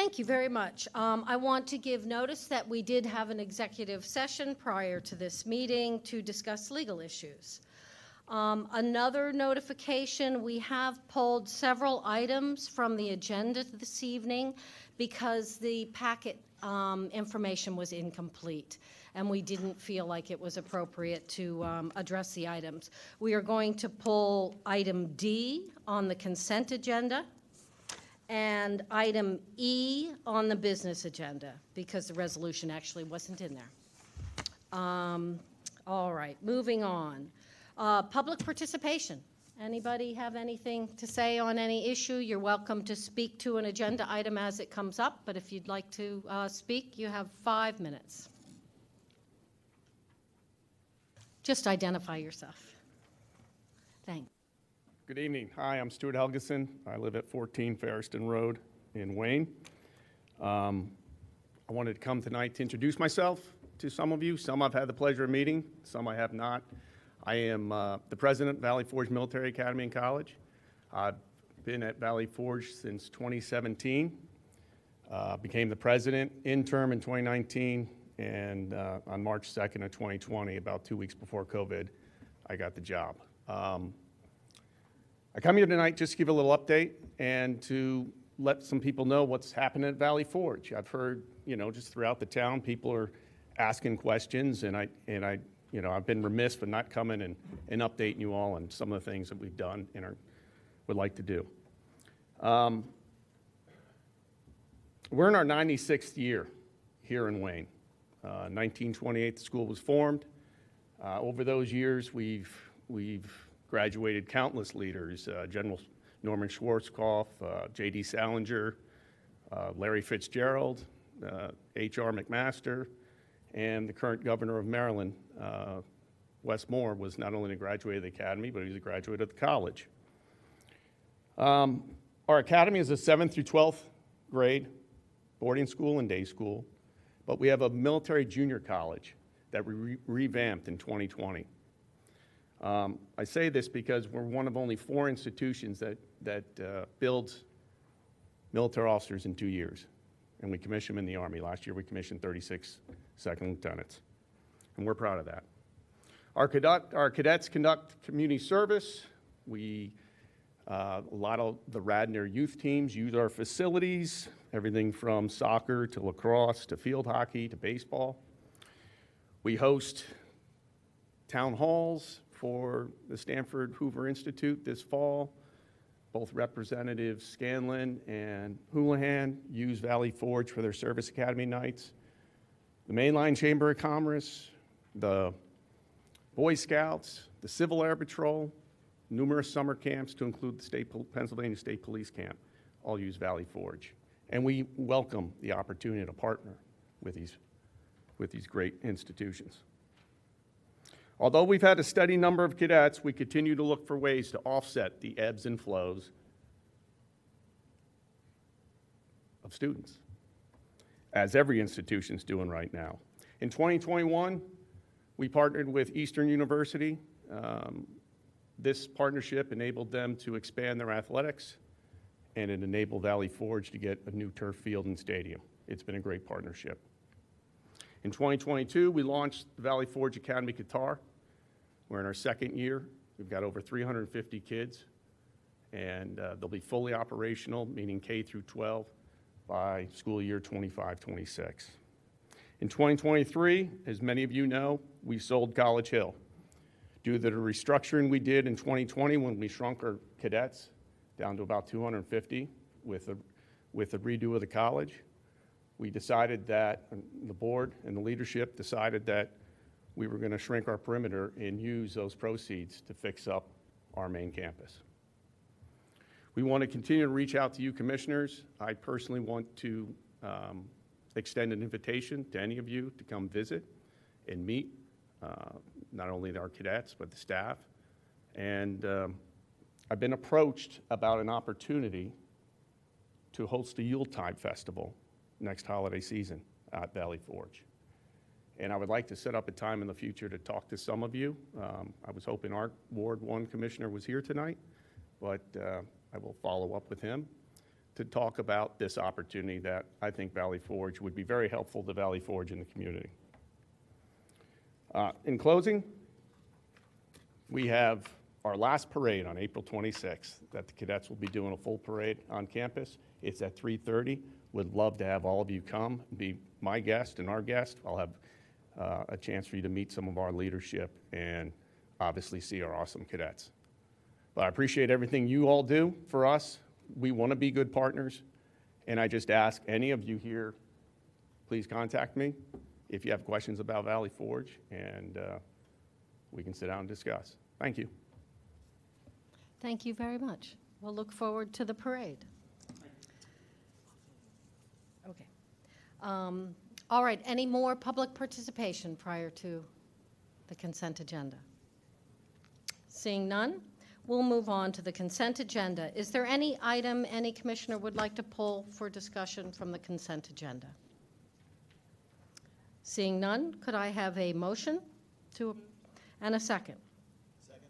Thank you very much. I want to give notice that we did have an executive session prior to this meeting to discuss legal issues. Another notification, we have pulled several items from the agenda this evening because the packet information was incomplete and we didn't feel like it was appropriate to address the items. We are going to pull item D on the consent agenda and item E on the business agenda because the resolution actually wasn't in there. All right, moving on. Public participation. Anybody have anything to say on any issue? You're welcome to speak to an agenda item as it comes up, but if you'd like to speak, you have 5 minutes. Just identify yourself. Thanks. Good evening. Hi, I'm Stuart Helgeson. I live at 14 Ferriston Road in Wayne. I wanted to come tonight to introduce myself to some of you. Some I've had the pleasure of meeting, some I have not. I am the president of Valley Forge Military Academy and College. I've been at Valley Forge since 2017. Became the president interim in 2019, and on March 2nd of 2020, about 2 weeks before COVID, I got the job. I come here tonight just to give a little update and to let some people know what's happening at Valley Forge. I've heard, just throughout the town, people are asking questions, and I've been remiss for not coming and updating you all on some of the things that we've done and would like to do. We're in our 96th year here in Wayne. 1928, the school was formed. Over those years, we've graduated countless leaders, General Norman Schwarzkopf, J.D. Salinger, Larry Fitzgerald, H.R. McMaster, and the current governor of Maryland, Wes Moore, was not only a graduate of the academy, but he's a graduate of the college. Our academy is a 7th through 12th grade boarding school and day school, but we have a military junior college that we revamped in 2020. I say this because we're one of only 4 institutions that builds military officers in 2 years, and we commission them in the Army. Last year we commissioned 36 second lieutenants, and we're proud of that. Our cadets conduct community service. A lot of the Radnor youth teams use our facilities, everything from soccer to lacrosse to field hockey to baseball. We host town halls for the Stanford Hoover Institute this fall. Both Representatives Scanlon and Houlihan use Valley Forge for their service academy nights. The Mainline Chamber of Commerce, the Boy Scouts, the Civil Air Patrol, numerous summer camps to include the Pennsylvania State Police Camp, all use Valley Forge. And we welcome the opportunity to partner with these great institutions. Although we've had a steady number of cadets, we continue to look for ways to offset the ebbs and flows of students, as every institution's doing right now. In 2021, we partnered with Eastern University. This partnership enabled them to expand their athletics, and it enabled Valley Forge to get a new turf field and stadium. It's been a great partnership. In 2022, we launched the Valley Forge Academy Guitar. We're in our 2nd year. We've got over 350 kids, and they'll be fully operational, meaning K through 12, by school year 25-26. In 2023, as many of you know, we sold College Hill. Due to the restructuring we did in 2020 when we shrunk our cadets down to about 250 with a redo of the college, we decided that, the board and the leadership decided that we were going to shrink our perimeter and use those proceeds to fix up our main campus. We want to continue to reach out to you commissioners. I personally want to extend an invitation to any of you to come visit and meet not only our cadets, but the staff. And I've been approached about an opportunity to host a Yuletide festival next holiday season at Valley Forge. And I would like to set up a time in the future to talk to some of you. I was hoping our Ward 1 commissioner was here tonight, but I will follow up with him to talk about this opportunity that I think Valley Forge would be very helpful to Valley Forge and the community. In closing, we have our last parade on April 26th that the cadets will be doing a full parade on campus. It's at 3:30. Would love to have all of you come, be my guest and our guest. I'll have a chance for you to meet some of our leadership and obviously see our awesome cadets. But I appreciate everything you all do for us. We want to be good partners, and I just ask any of you here, please contact me if you have questions about Valley Forge, and we can sit down and discuss. Thank you. Thank you very much. We'll look forward to the parade. Okay. All right, any more public participation prior to the consent agenda? Seeing none, we'll move on to the consent agenda. Is there any item any commissioner would like to pull for discussion from the consent agenda? Seeing none, could I have a motion and a second? Second.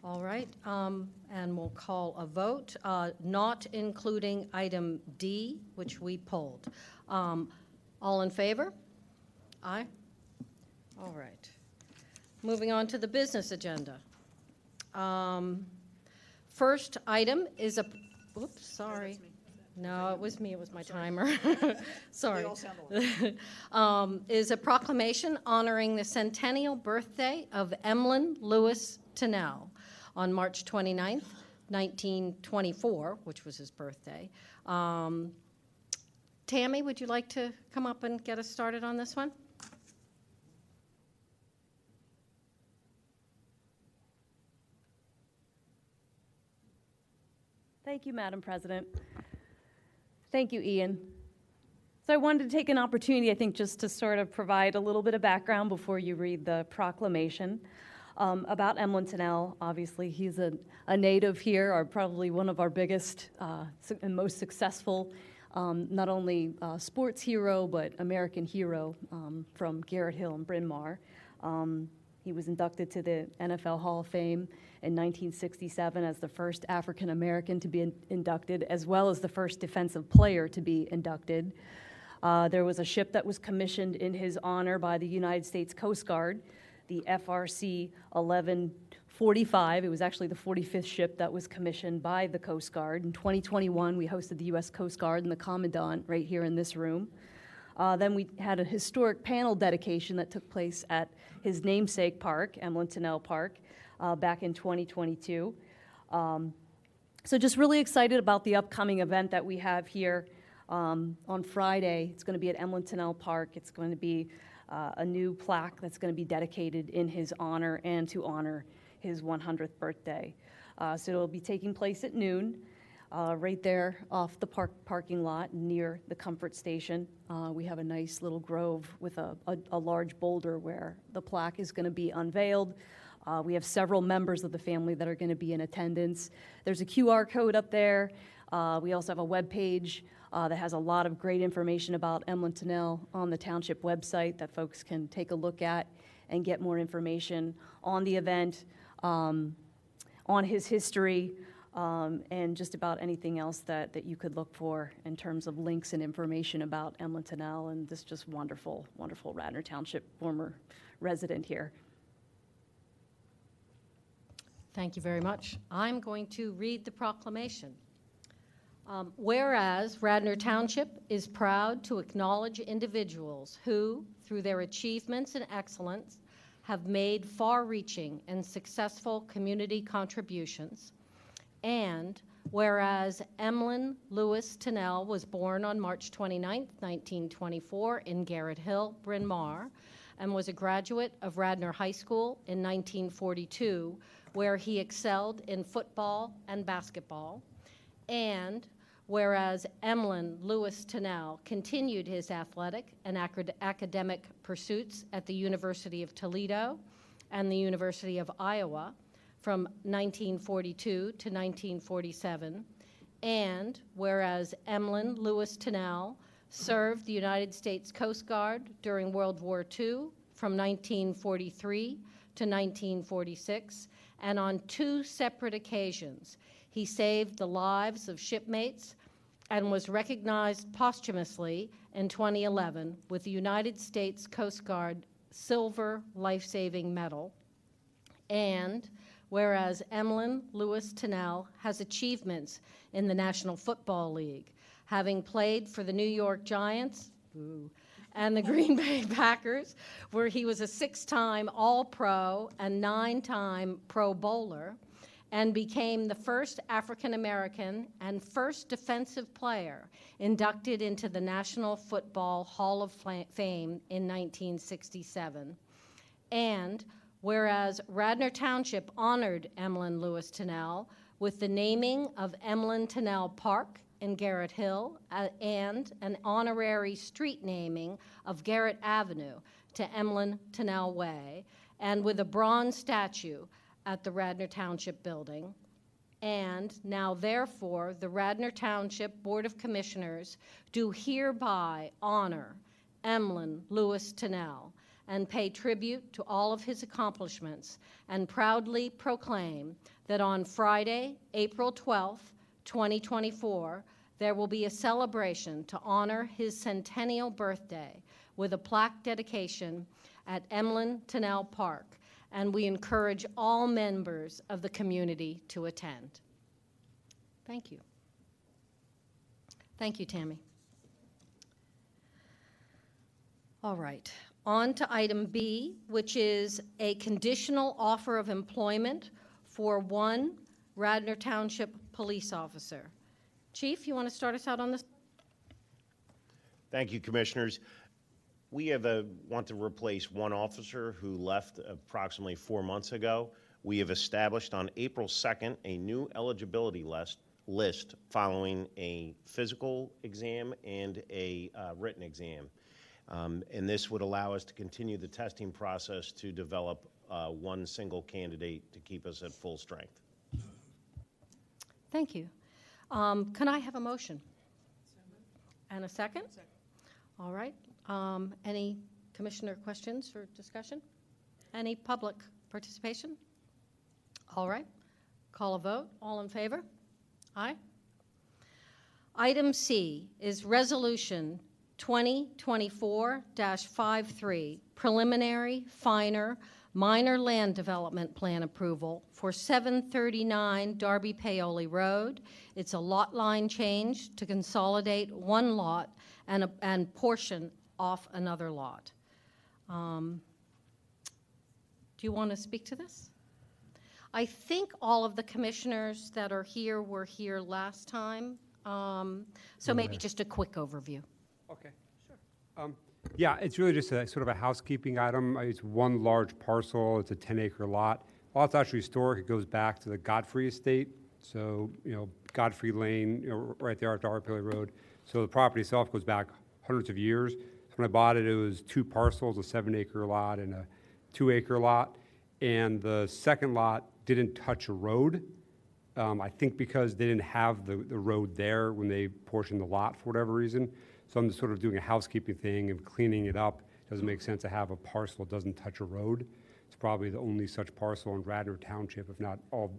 All right, and we'll call a vote, not including item D, which we pulled. All in favor? Aye. All right. Moving on to the business agenda. First item is a, oops, sorry. No, it was me, it was my timer. Sorry. Is a proclamation honoring the centennial birthday of Emlyn Lewis Tennell on March 29th, 1924, which was his birthday. Tammy, would you like to come up and get us started on this one? Thank you, Madam President. Thank you, Ian. So I wanted to take an opportunity, I think, just to sort of provide a little bit of background before you read the proclamation about Emlyn Tennell. Obviously, he's a native here, or probably one of our biggest and most successful, not only sports hero, but American hero from Garrett Hill and Bryn Mawr. He was inducted to the NFL Hall of Fame in 1967 as the first African American to be inducted, as well as the first defensive player to be inducted. There was a ship that was commissioned in his honor by the United States Coast Guard, the FRC 1145. It was actually the 45th ship that was commissioned by the Coast Guard. In 2021, we hosted the U.S. Coast Guard and the Commandant right here in this room. Then we had a historic panel dedication that took place at his namesake park, Emlyn Tennell Park, back in 2022. So just really excited about the upcoming event that we have here on Friday. It's going to be at Emlyn Tennell Park. It's going to be a new plaque that's going to be dedicated in his honor and to honor his 100th birthday. So it'll be taking place at noon. Right there off the parking lot near the Comfort Station. We have a nice little grove with a large boulder where the plaque is going to be unveiled. We have several members of the family that are going to be in attendance. There's a QR code up there. We also have a web page that has a lot of great information about Emlyn Tennell on the Township website that folks can take a look at and get more information on the event, on his history, and just about anything else that you could look for in terms of links and information about Emlyn Tennell and this just wonderful, wonderful Radnor Township former resident here. Thank you very much. I'm going to read the proclamation. Whereas Radnor Township is proud to acknowledge individuals who, through their achievements and excellence, have made far-reaching and successful community contributions. And whereas Emlyn Lewis Tennell was born on March 29, 1924 in Garrett Hill, Bryn Mawr, and was a graduate of Radnor High School in 1942, where he excelled in football and basketball. And whereas Emlyn Lewis Tennell continued his athletic and academic pursuits at the University of Toledo and the University of Iowa, from 1942 to 1947, and whereas Emlyn Lewis Tennell served the United States Coast Guard during World War II from 1943 to 1946, and on 2 separate occasions, he saved the lives of shipmates and was recognized posthumously in 2011 with the United States Coast Guard Silver Life-Saving Medal. And whereas Emlyn Lewis Tennell has achievements in the National Football League, having played for the New York Giants and the Green Bay Packers, where he was a 6-time All-Pro and 9-time Pro Bowler, and became the first African-American and first defensive player inducted into the National Football Hall of Fame in 1967. And whereas Radnor Township honored Emlyn Lewis Tennell with the naming of Emlyn Tennell Park in Garrett Hill and an honorary street naming of Garrett Avenue to Emlyn Tennell Way, and with a bronze statue at the Radnor Township building. And now therefore, the Radnor Township Board of Commissioners do hereby honor Emlyn Lewis Tennell and pay tribute to all of his accomplishments, and proudly proclaim that on Friday, April 12th, 2024, there will be a celebration to honor his centennial birthday with a plaque dedication at Emlyn Tennell Park, and we encourage all members of the community to attend. Thank you. Thank you, Tammy. All right. On to item B, which is a conditional offer of employment for one Radnor Township police officer. Chief, you want to start us out on this? Thank you, Commissioners. We want to replace one officer who left approximately 4 months ago. We have established on April 2nd a new eligibility list following a physical exam and a written exam. And this would allow us to continue the testing process to develop one single candidate to keep us at full strength. Thank you. Can I have a motion? And a second? All right. Any commissioner questions or discussion? Any public participation? All right. Call a vote. All in favor? Aye. Item C is Resolution 2024-53, preliminary, minor land development plan approval for 739 Darby Paoli Road. It's a lot line change to consolidate one lot and portion off another lot. Do you want to speak to this? I think all of the commissioners that are here were here last time, so maybe just a quick overview. Okay, sure. Yeah, it's really just a sort of a housekeeping item. It's one large parcel. It's a 10-acre lot. Well, it's actually historic. It goes back to the Godfrey estate. So, Godfrey Lane, right there at Darby Paoli Road. So the property itself goes back hundreds of years. So when I bought it, it was two parcels, a 7-acre lot and a 2-acre lot. And the second lot didn't touch a road. I think because they didn't have the road there when they portioned the lot for whatever reason. So I'm just sort of doing a housekeeping thing and cleaning it up. It doesn't make sense to have a parcel that doesn't touch a road. It's probably the only such parcel in Radnor Township, if not all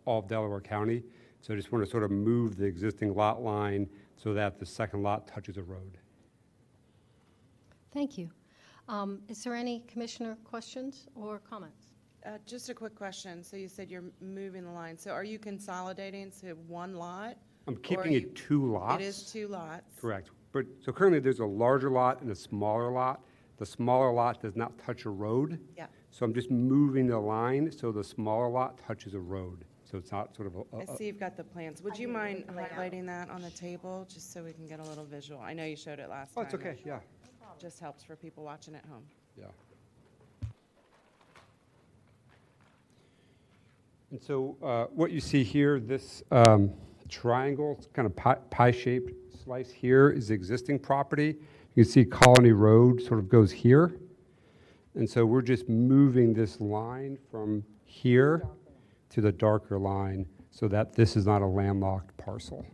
of Delaware County. So I just want to sort of move the existing lot line so that the second lot touches a road. Thank you. Is there any commissioner questions or comments? Just a quick question. So you said you're moving the line. So are you consolidating to one lot? I'm keeping it two lots. It is two lots. Correct. But so currently there's a larger lot and a smaller lot. The smaller lot does not touch a road. Yeah. So I'm just moving the line so the smaller lot touches a road. So it's not sort of I see you've got the plans. Would you mind highlighting that on the table, just so we can get a little visual? I know you showed it last time. Oh, it's okay, yeah. Just helps for people watching at home. Yeah. And so what you see here, this triangle, it's kind of pie-shaped slice here is existing property. You can see Colony Road sort of goes here. And so we're just moving this line from here to the darker line so that this is not a landlocked parcel.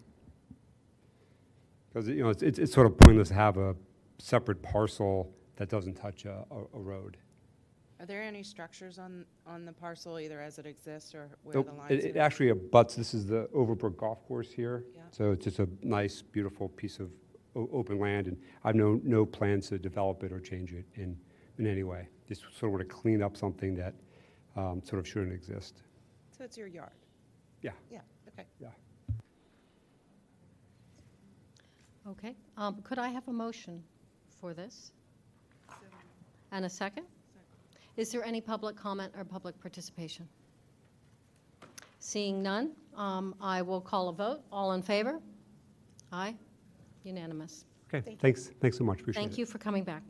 Because it's sort of pointless to have a separate parcel that doesn't touch a road. Are there any structures on the parcel, either as it exists or where Nope, the lines it are? actually abuts, this is the Overbrook Golf Course here. Yeah. So it's just a nice, beautiful piece of open land, and I've no plans to develop it or change it in any way. Just sort of want to clean up something that sort of shouldn't exist. So it's your yard? Yeah, Yeah, okay. yeah. Okay. Could I have a motion for this? And a second? Is there any public comment or public participation? Seeing none, I will call a vote. All in favor? Aye. Unanimous. Okay, thanks so much, appreciate it. Thank you for coming back.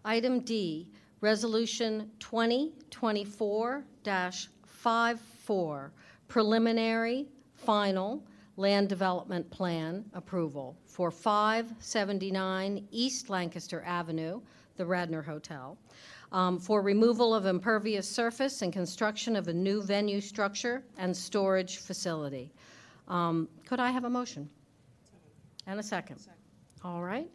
Item D, Resolution 2024-54, Preliminary Final Land Development Plan Approval for 579 East Lancaster Avenue, the Radnor Hotel, for removal of impervious surface and construction of a new venue structure and storage facility. Could I have a motion? And a second? All right.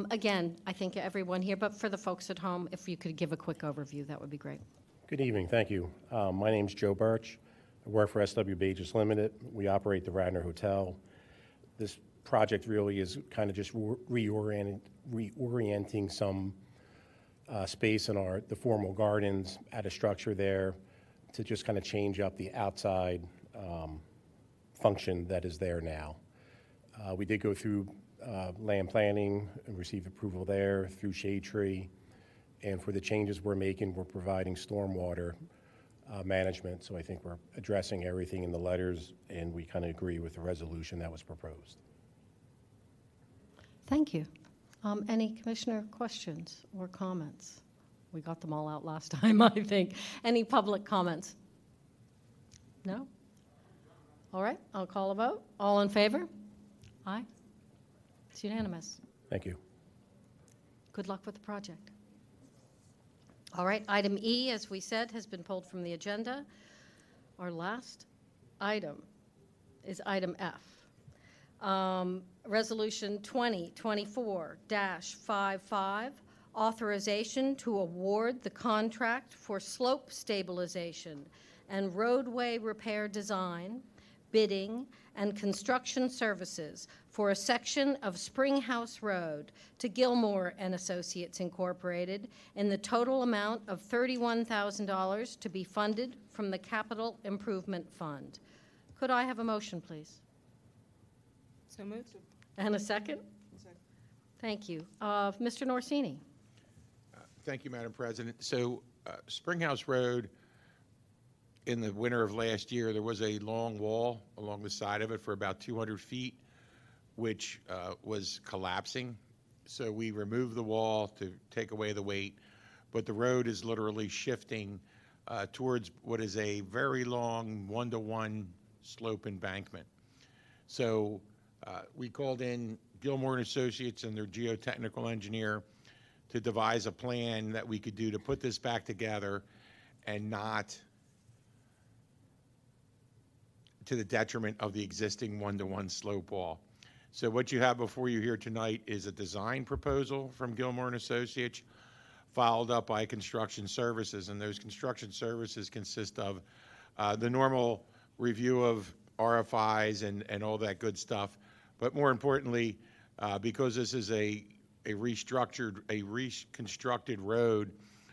Again, I think everyone here, but for the folks at home, if you could give a quick overview, that would be great. Good evening, thank you. My name's Joe Birch. I work for SW Bages Limited. We operate the Radnor Hotel. This project really is kind of just reorienting some space in the formal gardens, add a structure there to just kind of change up the outside function that is there now. We did go through land planning and receive approval there through Shade Tree. And for the changes we're making, we're providing stormwater management. So I think we're addressing everything in the letters, and we kind of agree with the resolution that was proposed. Thank you. Any commissioner questions or comments? We got them all out last time, I think. Any public comments? No? All right, I'll call a vote. All in favor? Aye. It's unanimous. Thank you. Good luck with the project. All right, item E, as we said, has been pulled from the agenda. Our last item is item F. Resolution 2024-55, authorization to award the contract for slope stabilization and roadway repair design, bidding, and construction services for a section of Springhouse Road to Gilmore and Associates Incorporated in the total amount of $31,000 to be funded from the Capital Improvement Fund. Could I have a motion, please? So moved? And a second? Thank you. Mr. Norsini. Thank you, Madam President. So Springhouse Road, in the winter of last year, there was a long wall along the side of it for about 200 feet, which was collapsing. So we removed the wall to take away the weight, but the road is literally shifting towards what is a very long one-to-one slope embankment. So we called in Gilmore and Associates and their geotechnical engineer to devise a plan that we could do to put this back together and not to the detriment of the existing one-to-one slope wall. So what you have before you here tonight is a design proposal from Gilmore and Associates, followed up by construction services, and those construction services consist of the normal review of RFIs and all that good stuff. But more importantly, because this is a reconstructed road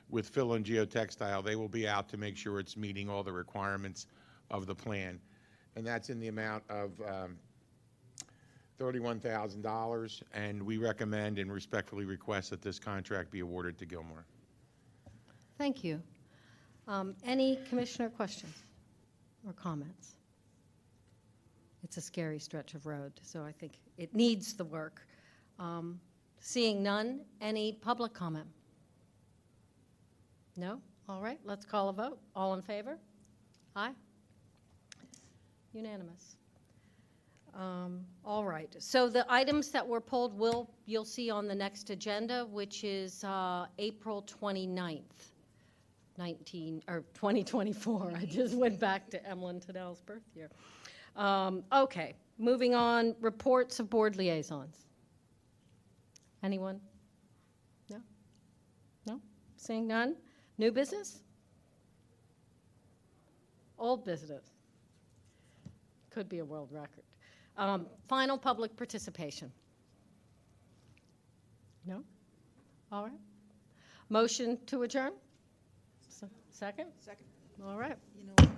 with fill and geotextile, they will be out to make sure it's meeting all the requirements of the plan. And that's in the amount of $31,000, and we recommend and respectfully request that this contract be awarded to Gilmore. Thank you. Any commissioner questions or comments? It's a scary stretch of road, so I think it needs the work. Seeing none, any public comment? No? All right, let's call a vote. All in favor? Aye. Unanimous. All right, so the items that were pulled you'll see on the next agenda, which is April 29th, 2024. I just went back to Emlyn Tennell's birth year. Okay, moving on, reports of board liaisons. Anyone? No? Seeing none? New business? Old business? Could be a world record. Final public participation? No? All right. Motion to adjourn? Second? Second. All right. You know,